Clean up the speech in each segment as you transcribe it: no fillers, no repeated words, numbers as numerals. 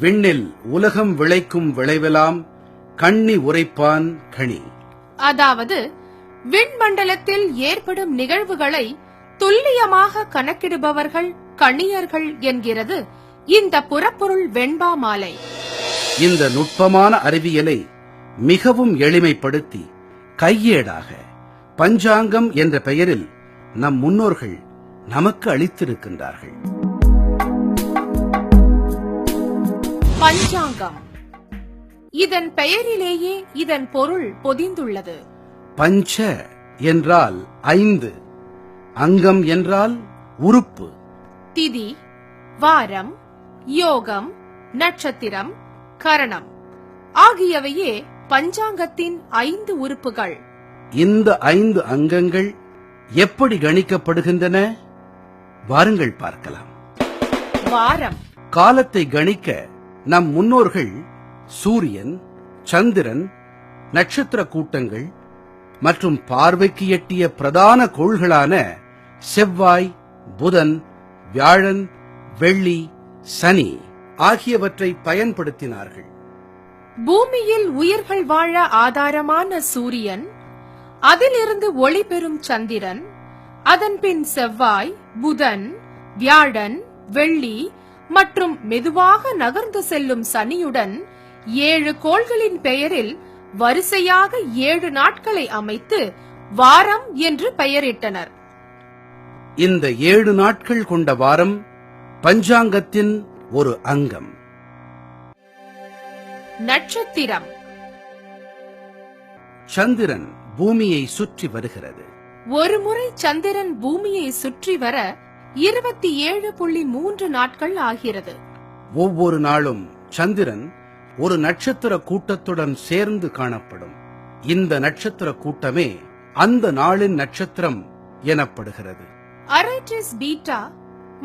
விண்ணில் உலகம் விளைக்கும் விளைவெல்லாம் கண்ணி உரைப்பான் கணி. அதாவது விண்மண்டலத்தில் ஏற்படும் நிகழ்வுகளை துல்லியமாக கணக்கிடுபவர்கள் கணியர்கள் என்கிறது இந்த புறப்பொருள் வெண்பா மாலை. இந்த நுட்பமான அறிவியலை மிகவும் எளிமைப்படுத்தி கையேடாக பஞ்சாங்கம் என்ற பெயரில் நம் முன்னோர்கள் நமக்கு அளித்திருக்கின்றார்கள். பஞ்சாங்கம், இதன் பெயரிலேயே இதன் பொருள் பொதிந்துள்ளது. பஞ்ச என்றால் 5, அங்கம் என்றால் உறுப்பு. திதி, வாரம், யோகம், நட்சத்திரம், கரணம் ஆகியவையே பஞ்சாங்கத்தின் 5 உறுப்புகள். இந்த 5 அங்கங்கள் எப்படி கணிக்கப்படுகின்றன? வாருங்கள் பார்க்கலாம். வாரம், காலத்தை கணிக்க நம் முன்னோர்கள் சூரியன், சந்திரன், நட்சத்திர கூட்டங்கள் மற்றும் பார்வைக்கு எட்டிய பிரதான கோள்களான செவ்வாய், புதன், வியாழன், வெள்ளி, சனி ஆகியவற்றை பயன்படுத்தினார்கள். பூமியில் உயிர்கள் வாழ ஆதாரமான சூரியன், அதிலிருந்து ஒளி பெறும் சந்திரன், அதன்பின் செவ்வாய், புதன், வியாழன், வெள்ளி மற்றும் மெதுவாக நகர்ந்து செல்லும் சனியுடன் 7 கோள்களின் பெயரில் வரிசையாக 7 நாட்களை அமைத்து வாரம் என்று பெயரிட்டனர். இந்த 7 நாட்கள் கொண்ட வாரம் பஞ்சாங்கத்தின் ஒரு அங்கம். நட்சத்திரம், சந்திரன் பூமியை சுற்றி வருகிறது. ஒருமுறை சந்திரன் பூமியை சுற்றி வர 27.3 நாட்கள் ஆகிறது. ஒவ்வொரு நாளும் சந்திரன் ஒரு நட்சத்திர கூட்டத்துடன் சேர்ந்து காணப்படும். இந்த நட்சத்திர கூட்டமே அந்த நாளின் நட்சத்திரம் எனப்படுகிறது. அரைட்டிஸ் பீட்டா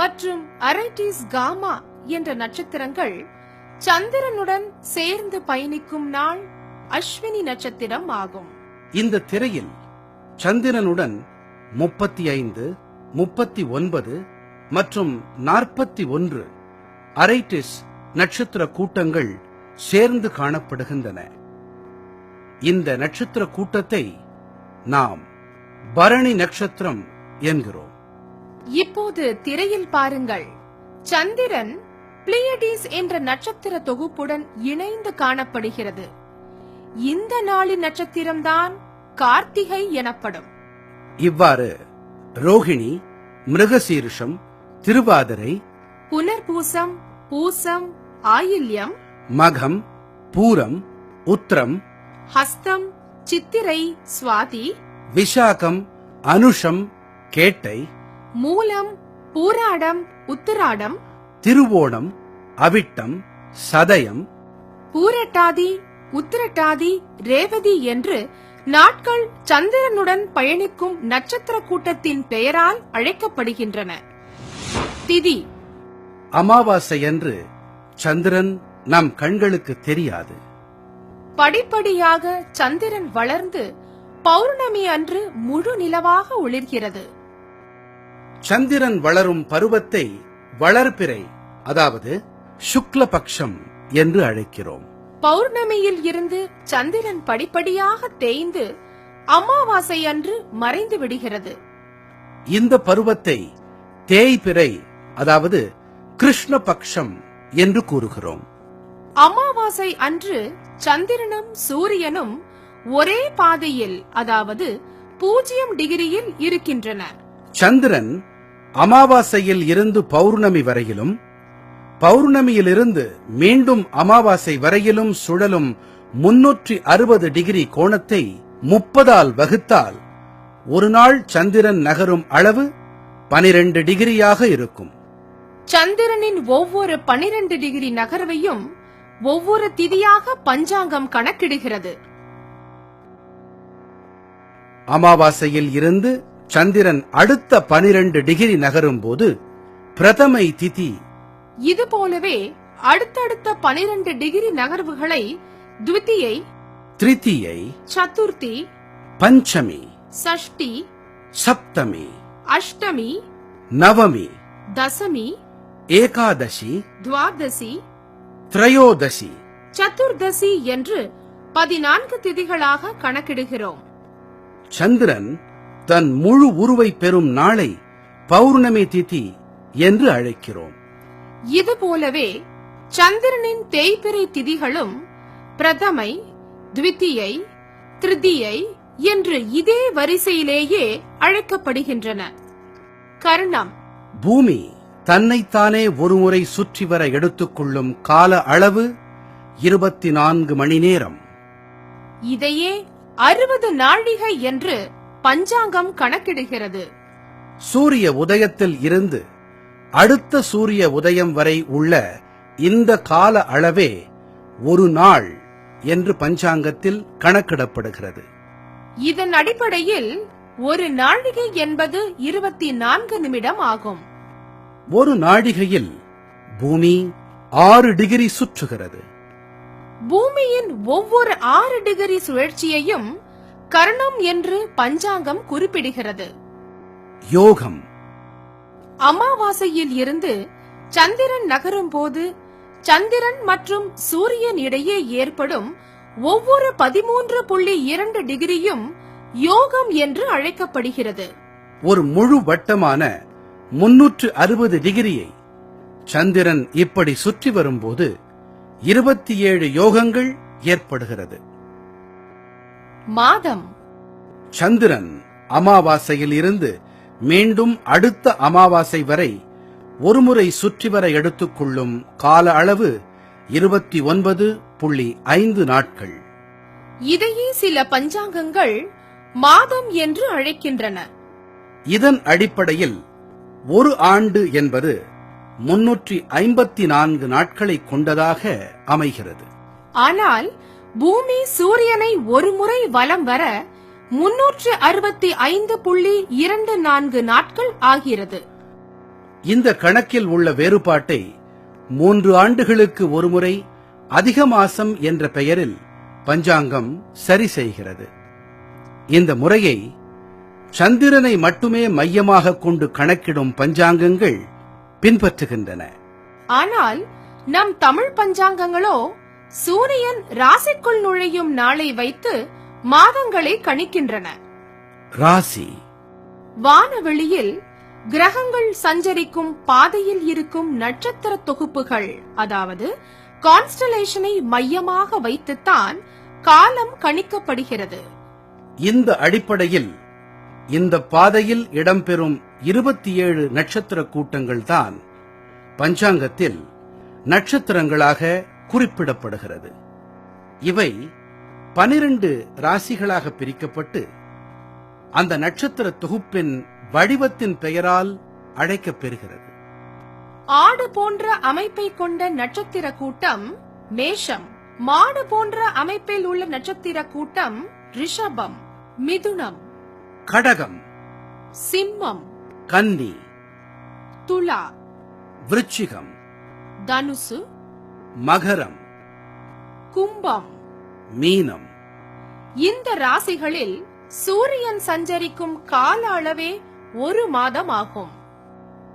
மற்றும் அரைட்டிஸ் காமா என்ற நட்சத்திரங்கள் சந்திரனுடன் சேர்ந்து பயணிக்கும் நாள் அஸ்வினி நட்சத்திரம் ஆகும். இந்த திரையில் சந்திரனுடன் 35, 39 மற்றும் 41 அரைட்டிஸ் நட்சத்திர கூட்டங்கள் சேர்ந்து காணப்படுகின்றன. இந்த நட்சத்திர கூட்டத்தை நாம் பரணி நட்சத்திரம் என்கிறோம். இப்போது திரையில் பாருங்கள். சந்திரன் பிளியடிஸ் என்ற நட்சத்திர தொகுப்புடன் இணைந்து காணப்படுகிறது. இந்த நாளின் நட்சத்திரம்தான் கார்த்திகை எனப்படும். இவ்வாறு ரோகிணி, மிருகசீரிஷம், திருவாதிரை, புனர்பூசம், பூசம், ஆயில்யம், மகம், பூரம், உத்திரம், ஹஸ்தம், சித்திரை, சுவாதி, விசாகம், அனுஷம், கேட்டை, மூலம், பூராடம், உத்திராடம், திருவோணம், அவிட்டம், சதயம், பூரட்டாதி, உத்திரட்டாதி, ரேவதி என்று நாட்கள் சந்திரனுடன் பயணிக்கும் நட்சத்திர கூட்டத்தின் பெயரால் அழைக்கப்படுகின்றன. திதி, அமாவாசையன்று சந்திரன் நம் கண்களுக்கு தெரியாது. படிப்படியாக சந்திரன் வளர்ந்து பௌர்ணமி அன்று முழு நிலவாக ஒளிர்கிறது. சந்திரன் வளரும் பருவத்தை வளர்பிறை, அதாவது சுக்லபக்ஷம் என்று அழைக்கிறோம். பௌர்ணமியில் இருந்து சந்திரன் படிப்படியாக தேய்ந்து அமாவாசை அன்று மறைந்து விடுகிறது. இந்த பருவத்தை தேய்பிறை, அதாவது கிருஷ்ணபக்ஷம் என்று கூறுகிறோம். அமாவாசை அன்று சந்திரனும் சூரியனும் ஒரே பாதையில், அதாவது 0 டிகிரியில் இருக்கின்றன. சந்திரன் அமாவாசையில் இருந்து பௌர்ணமி வரையிலும், பௌர்ணமியிலிருந்து மீண்டும் அமாவாசை வரையிலும் சுழலும் 360 டிகிரி கோணத்தை 30ஆல் வகுத்தால் ஒரு நாள் சந்திரன் நகரும் அளவு 12 டிகிரியாக இருக்கும். சந்திரனின் ஒவ்வொரு 12 டிகிரி நகர்வையும் ஒவ்வொரு திதியாக பஞ்சாங்கம் கணக்கிடுகிறது. அமாவாசையில் இருந்து சந்திரன் அடுத்த 12 டிகிரி நகரும் போது பிரதமை திதி. இது போலவே அடுத்தடுத்த 12 டிகிரி நகர்வுகளை த்விதியை, திருதியை, சதுர்த்தி, பஞ்சமி, சஷ்டி, சப்தமி, அஷ்டமி, நவமி, தசமி, ஏகாதசி, துவாதசி, திரையோதசி, சதுர்தசி என்று 14 திதிகளாக கணக்கிடுகிறோம். சந்திரன் தன் முழு உருவை பெறும் நாளை பௌர்ணமி திதி என்று அழைக்கிறோம். இதுபோலவே சந்திரனின் தேய்பிறை திதிகளும் பிரதமை, த்விதியை, திருதியை என்று இதே வரிசையிலேயே அழைக்கப்படுகின்றன. கர்ணம், பூமி தன்னைத்தானே ஒருமுறை சுற்றி வர எடுத்துக்கொள்ளும் கால அளவு 24 மணி நேரம். இதையே 60 நாழிகை என்று பஞ்சாங்கம் கணக்கிடுகிறது. சூரிய உதயத்தில் இருந்து அடுத்த சூரிய உதயம் வரை உள்ள இந்த கால அளவே ஒரு நாள் என்று பஞ்சாங்கத்தில் கணக்கிடப்படுகிறது. இதன் அடிப்படையில் ஒரு நாழிகை என்பது 24 நிமிடம் ஆகும். ஒரு நாழிகையில் பூமி 6 டிகிரி சுற்றுகிறது. பூமியின் ஒவ்வொரு 6 டிகிரி சுழற்சியையும் கர்ணம் என்று பஞ்சாங்கம் குறிப்பிடுகிறது. யோகம், அமாவாசையில் இருந்து சந்திரன் நகரும் போது சந்திரன் மற்றும் சூரியன் இடையே ஏற்படும் ஒவ்வொரு 13.2 டிகிரியும் யோகம் என்று அழைக்கப்படுகிறது. ஒரு முழு வட்டமான 360 டிகிரியை சந்திரன் இப்படி சுற்றி வரும்போது 27 யோகங்கள் ஏற்படுகிறது. மாதம், சந்திரன் அமாவாசையில் இருந்து மீண்டும் அடுத்த அமாவாசை வரை ஒருமுறை சுற்றி வர எடுத்துக்கொள்ளும் கால அளவு 29.5 நாட்கள். இதையே சில பஞ்சாங்கங்கள் மாதம் என்று அழைக்கின்றன. இதன் அடிப்படையில் ஒரு ஆண்டு என்பது 354 நாட்களை கொண்டதாக அமைகிறது. ஆனால் பூமி சூரியனை ஒரு முறை வலம் வர 365.24 நாட்கள் ஆகிறது. இந்த கணக்கில் உள்ள வேறுபாட்டை 3 ஆண்டுகளுக்கு ஒருமுறை அதிக மாசம் என்ற பெயரில் பஞ்சாங்கம் சரி செய்கிறது. இந்த முறையை சந்திரனை மட்டுமே மையமாக கொண்டு கணக்கிடும் பஞ்சாங்கங்கள் பின்பற்றுகின்றன. ஆனால் நம் தமிழ் பஞ்சாங்கங்களோ சூரியன் ராசிக்குள் நுழையும் நாளை வைத்து மாதங்களை கணிக்கின்றன. ராசி, வானவெளியில் கிரகங்கள் சஞ்சரிக்கும் பாதையில் இருக்கும் நட்சத்திர தொகுப்புகள், அதாவது கான்ஸ்டலேஷனை மையமாக வைத்துத்தான் காலம் கணிக்கப்படுகிறது. இந்த அடிப்படையில் இந்த பாதையில் இடம்பெறும் 27 நட்சத்திர கூட்டங்கள் தான் பஞ்சாங்கத்தில் நட்சத்திரங்களாக குறிப்பிடப்படுகிறது. இவை 12 ராசிகளாக பிரிக்கப்பட்டு அந்த நட்சத்திர தொகுப்பின் வடிவத்தின் பெயரால் அழைக்கப்பெறுகிறது. ஆடு போன்ற அமைப்பை கொண்ட நட்சத்திர கூட்டம் மேஷம், மாடு போன்ற அமைப்பில் உள்ள நட்சத்திர கூட்டம் ரிஷபம், மிதுனம், கடகம், சிம்மம், கன்னி, துலா, விருச்சிகம், தனுசு, மகரம், கும்பம், மீனம். இந்த ராசிகளில் சூரியன் சஞ்சரிக்கும் கால அளவே ஒரு மாதம் ஆகும்.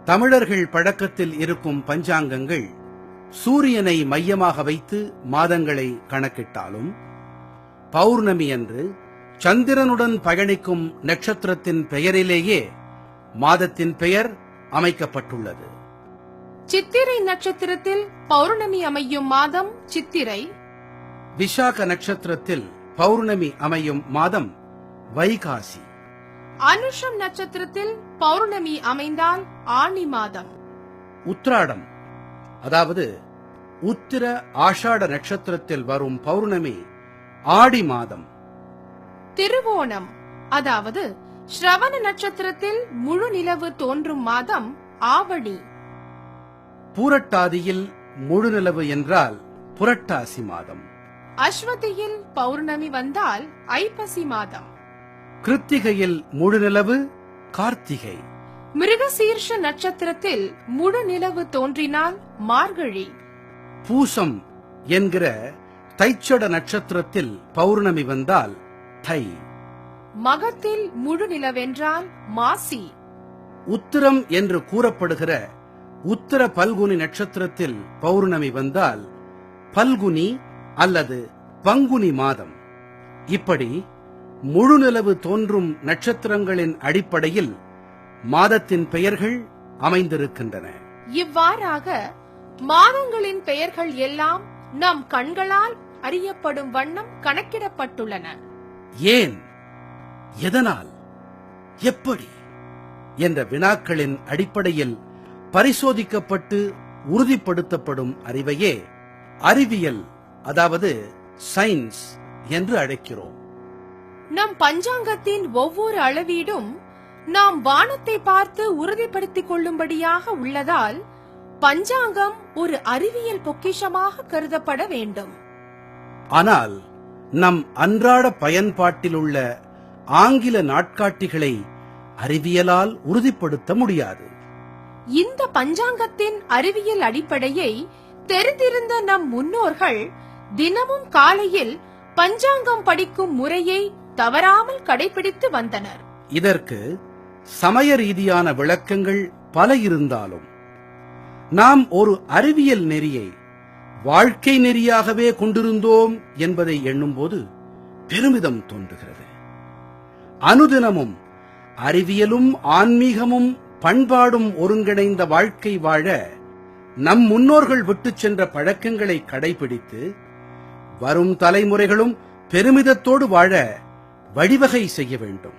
தமிழர்கள் பழக்கத்தில் இருக்கும் பஞ்சாங்கங்கள் சூரியனை மையமாக வைத்து மாதங்களை கணக்கிட்டாலும் பௌர்ணமி அன்று சந்திரனுடன் பயணிக்கும் நட்சத்திரத்தின் பெயரிலேயே மாதத்தின் பெயர் அமைக்கப்பட்டுள்ளது. சித்திரை நட்சத்திரத்தில் பௌர்ணமி அமையும் மாதம் சித்திரை, விசாக நட்சத்திரத்தில் பௌர்ணமி அமையும் மாதம் வைகாசி, அனுஷம் நட்சத்திரத்தில் பௌர்ணமி அமைந்தால் ஆனி மாதம், உத்திராடம் அதாவது உத்திர ஆஷாட நட்சத்திரத்தில் வரும் பௌர்ணமி ஆடி மாதம், திருவோணம் அதாவது ஸ்ரவண நட்சத்திரத்தில் முழு நிலவு தோன்றும் மாதம் ஆவணி, பூரட்டாதியில் முழு நிலவு என்றால் புரட்டாசி மாதம், அஸ்வதியில் பௌர்ணமி வந்தால் ஐப்பசி மாதம், கிருத்திகையில் முழு நிலவு கார்த்திகை, மிருகசீர்ஷ நட்சத்திரத்தில் முழு நிலவு தோன்றினால் மார்கழி, பூசம் என்கிற தைச்சட நட்சத்திரத்தில் பௌர்ணமி வந்தால் தை, மகத்தில் முழு நிலவென்றால் மாசி, உத்திரம் என்று கூறப்படுகிற உத்திர பல்குனி நட்சத்திரத்தில் பௌர்ணமி வந்தால் பல்குனி அல்லது பங்குனி மாதம். இப்படி முழுநிலவு தோன்றும் நட்சத்திரங்களின் அடிப்படையில் மாதத்தின் பெயர்கள் அமைந்திருக்கின்றன. இவ்வாறாக மாதங்களின் பெயர்கள் எல்லாம் நம் கண்களால் அறியப்படும் வண்ணம் கணக்கிடப்பட்டுள்ளன. ஏன், எதனால், எப்படி என்ற வினாக்களின் அடிப்படையில் பரிசோதிக்கப்பட்டு உறுதிப்படுத்தப்படும் அறிவையே அறிவியல், அதாவது சயின்ஸ் என்று அழைக்கிறோம். நம் பஞ்சாங்கத்தின் ஒவ்வொரு அளவீடும் நாம் வானத்தை பார்த்து உறுதிப்படுத்திக் கொள்ளும்படியாக உள்ளதால் பஞ்சாங்கம் ஒரு அறிவியல் பொக்கிஷமாக கருதப்பட வேண்டும். ஆனால் நம் அன்றாட பயன்பாட்டில் உள்ள ஆங்கில நாட்காட்டிகளை அறிவியலால் உறுதிப்படுத்த முடியாது. இந்த பஞ்சாங்கத்தின் அறிவியல் அடிப்படையை தெரிந்திருந்த நம் முன்னோர்கள் தினமும் காலையில் பஞ்சாங்கம் படிக்கும் முறையை தவறாமல் கடைபிடித்து வந்தனர். இதற்கு சமய ரீதியான விளக்கங்கள் பல இருந்தாலும் நாம் ஒரு அறிவியல் நெறியை வாழ்க்கை நெறியாகவே கொண்டிருந்தோம் என்பதை எண்ணும்போது பெருமிதம் தோன்றுகிறது. அனுதினமும் அறிவியலும் ஆன்மீகமும் பண்பாடும் ஒருங்கிணைந்த வாழ்க்கை வாழ நம் முன்னோர்கள் விட்டுச் சென்ற பழக்கங்களை கடைபிடித்து வரும் தலைமுறைகளும் பெருமிதத்தோடு வாழ வழிவகை செய்ய வேண்டும்.